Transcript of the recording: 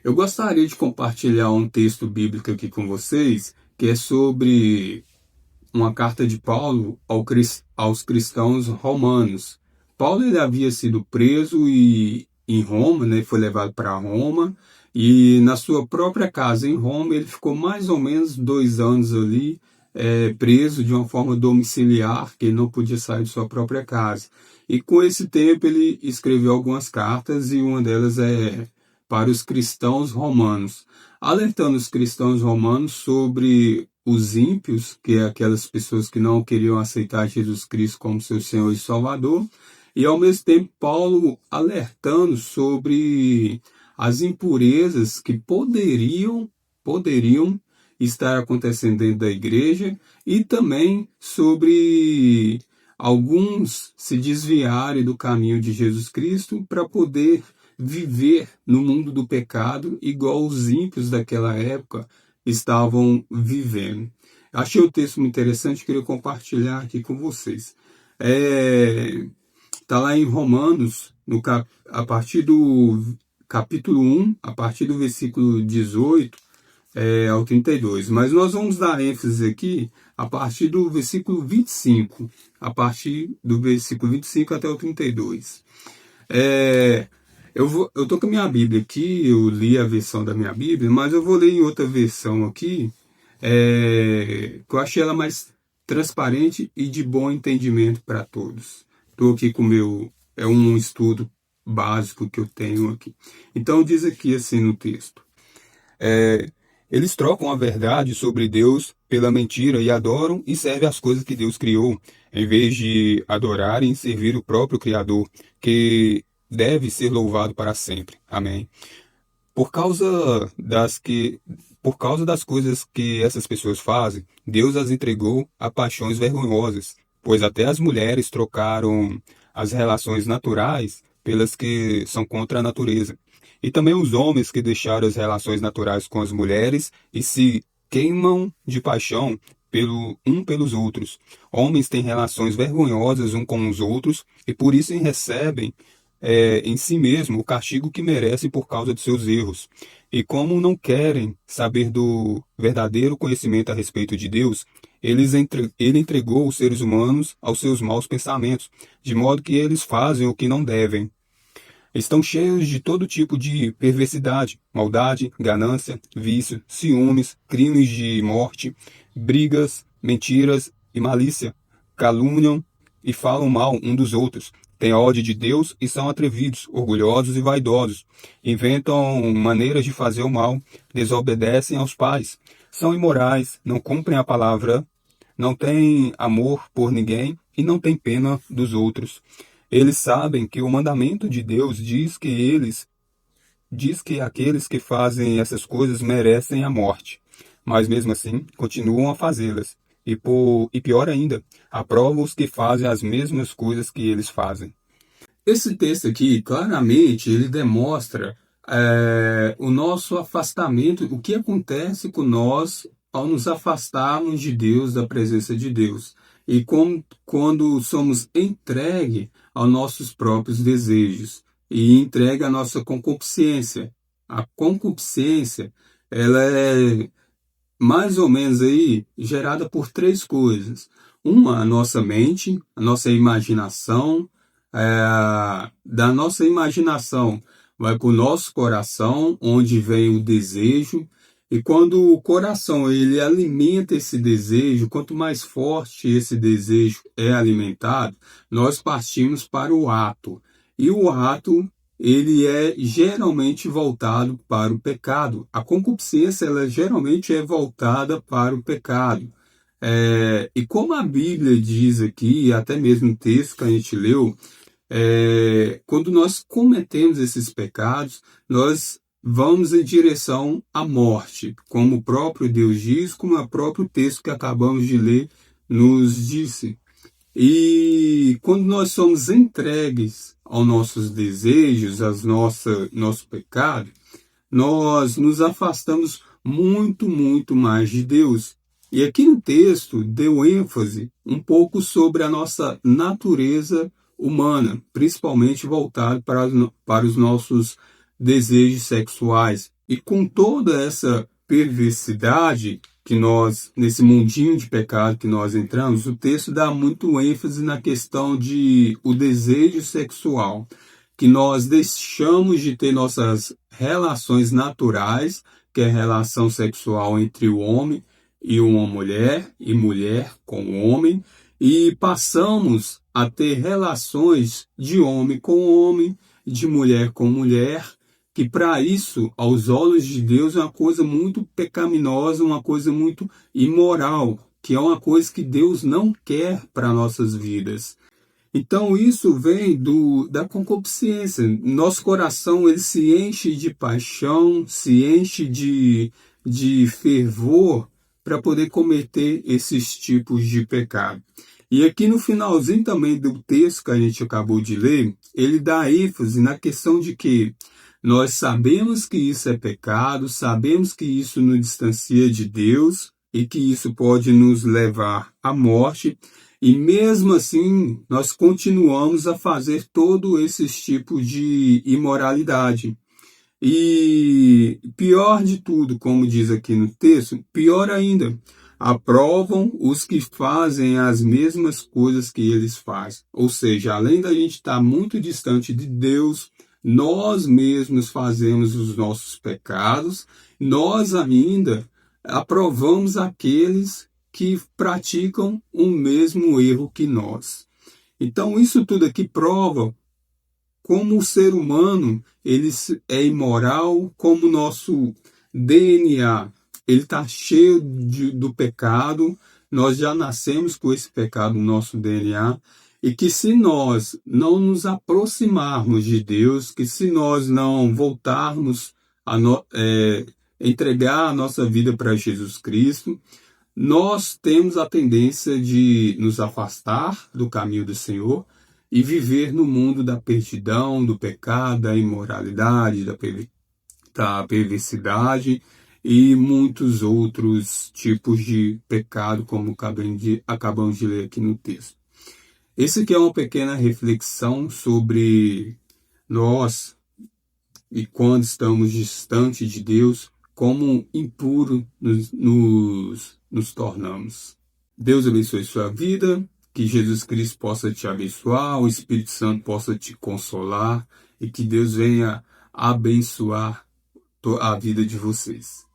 Eu gostaria de compartilhar um texto bíblico aqui com vocês, que é sobre uma carta de Paulo aos cristãos romanos. Paulo ele havia sido preso em Roma, né, foi levado para Roma, e na sua própria casa em Roma ele ficou mais ou menos 2 anos ali, preso de uma forma domiciliar, que ele não podia sair de sua própria casa. E com esse tempo ele escreveu algumas cartas, e uma delas é para os cristãos romanos, alertando os cristãos romanos sobre os ímpios, que é aquelas pessoas que não queriam aceitar Jesus Cristo como seu Senhor e Salvador, e ao mesmo tempo Paulo alertando sobre as impurezas que poderiam estar acontecendo dentro da igreja, e também sobre alguns se desviarem do caminho de Jesus Cristo para poder viver no mundo do pecado igual os ímpios daquela época estavam vivendo. Achei o texto muito interessante, queria compartilhar aqui com vocês. Está lá em Romanos, a partir do capítulo 1, a partir do versículo 18 ao 32. Mas nós vamos dar ênfase aqui a partir do versículo 25, a partir do versículo 25 até o 32. Eu estou com a minha Bíblia aqui, eu li a versão da minha Bíblia, mas eu vou ler em outra versão aqui, que eu achei ela mais transparente e de bom entendimento para todos. Estou aqui com o meu, um estudo básico que eu tenho aqui. Então diz aqui assim no texto. Eles trocam a verdade sobre Deus pela mentira e adoram e servem as coisas que Deus criou, em vez de adorarem e servir o próprio Criador, que deve ser louvado para sempre. Amém. Por causa das coisas que essas pessoas fazem, Deus as entregou a paixões vergonhosas, pois até as mulheres trocaram as relações naturais pelas que são contra a natureza. E também os homens que deixaram as relações naturais com as mulheres e se queimam de paixão pelos outros. Homens têm relações vergonhosas uns com os outros e por isso recebem em si mesmo o castigo que merecem por causa de seus erros. E como não querem saber do verdadeiro conhecimento a respeito de Deus, ele entregou os seres humanos aos seus maus pensamentos, de modo que eles fazem o que não devem. Estão cheios de todo tipo de perversidade, maldade, ganância, vício, ciúmes, crimes de morte, brigas, mentiras e malícia. Caluniam e falam mal um dos outros. Têm ódio de Deus e são atrevidos, orgulhosos e vaidosos. Inventam maneiras de fazer o mal, desobedecem aos pais. São imorais, não cumprem a palavra, não têm amor por ninguém e não têm pena dos outros. Eles sabem que o mandamento de Deus diz que aqueles que fazem essas coisas merecem a morte, mas mesmo assim continuam a fazê-las. E pior ainda, aprovam os que fazem as mesmas coisas que eles fazem. Esse texto aqui, claramente, ele demonstra o nosso afastamento, o que acontece com nós ao nos afastarmos de Deus, da presença de Deus. E quando somos entregues aos nossos próprios desejos e entregue à nossa concupiscência. A concupiscência, ela é mais ou menos aí gerada por três coisas. Uma, a nossa mente, a nossa imaginação. Da nossa imaginação vai para o nosso coração, onde vem o desejo. E quando o coração ele alimenta esse desejo, quanto mais forte esse desejo é alimentado, nós partimos para o ato. E o ato ele é geralmente voltado para o pecado. A concupiscência ela geralmente é voltada para o pecado. E como a Bíblia diz aqui, até mesmo o texto que a gente leu, quando nós cometemos esses pecados, nós vamos em direção à morte, como o próprio Deus diz, como o próprio texto que acabamos de ler nos disse. E quando nós somos entregues aos nossos desejos, nosso pecado, nós nos afastamos muito, muito mais de Deus. E aqui no texto deu ênfase um pouco sobre a nossa natureza humana, principalmente voltado para os nossos desejos sexuais. E com toda essa perversidade que nós, nesse mundinho de pecado que nós entramos, o texto dá muito ênfase na questão de o desejo sexual, que nós deixamos de ter nossas relações naturais, que é a relação sexual entre o homem e uma mulher, e mulher com o homem, e passamos a ter relações de homem com homem, de mulher com mulher, que para isso, aos olhos de Deus, é uma coisa muito pecaminosa, uma coisa muito imoral, que é uma coisa que Deus não quer para nossas vidas. Então isso vem da concupiscência. Nosso coração ele se enche de paixão, se enche de fervor para poder cometer esses tipos de pecado. E aqui no finalzinho também do texto que a gente acabou de ler, ele dá ênfase na questão de que nós sabemos que isso é pecado, sabemos que isso nos distancia de Deus e que isso pode nos levar à morte. E mesmo assim, nós continuamos a fazer todos esses tipos de imoralidade. E pior de tudo, como diz aqui no texto, pior ainda, aprovam os que fazem as mesmas coisas que eles fazem. Ou seja, além da gente estar muito distante de Deus, nós mesmos fazemos os nossos pecados, nós ainda aprovamos aqueles que praticam o mesmo erro que nós. Então, isso tudo aqui prova como o ser humano ele é imoral, como o nosso DNA ele está cheio do pecado, nós já nascemos com esse pecado no nosso DNA, e que se nós não nos aproximarmos de Deus, que se nós não voltarmos a entregar a nossa vida para Jesus Cristo, nós temos a tendência de nos afastar do caminho do Senhor e viver no mundo da perdição, do pecado, da imoralidade, da perversidade e muitos outros tipos de pecado, como acabamos de ler aqui no texto. Esse aqui é uma pequena reflexão sobre nós e quando estamos distante de Deus, como impuro nos tornamos. Deus abençoe sua vida, que Jesus Cristo possa te abençoar, o Espírito Santo possa te consolar e que Deus venha abençoar a vida de vocês.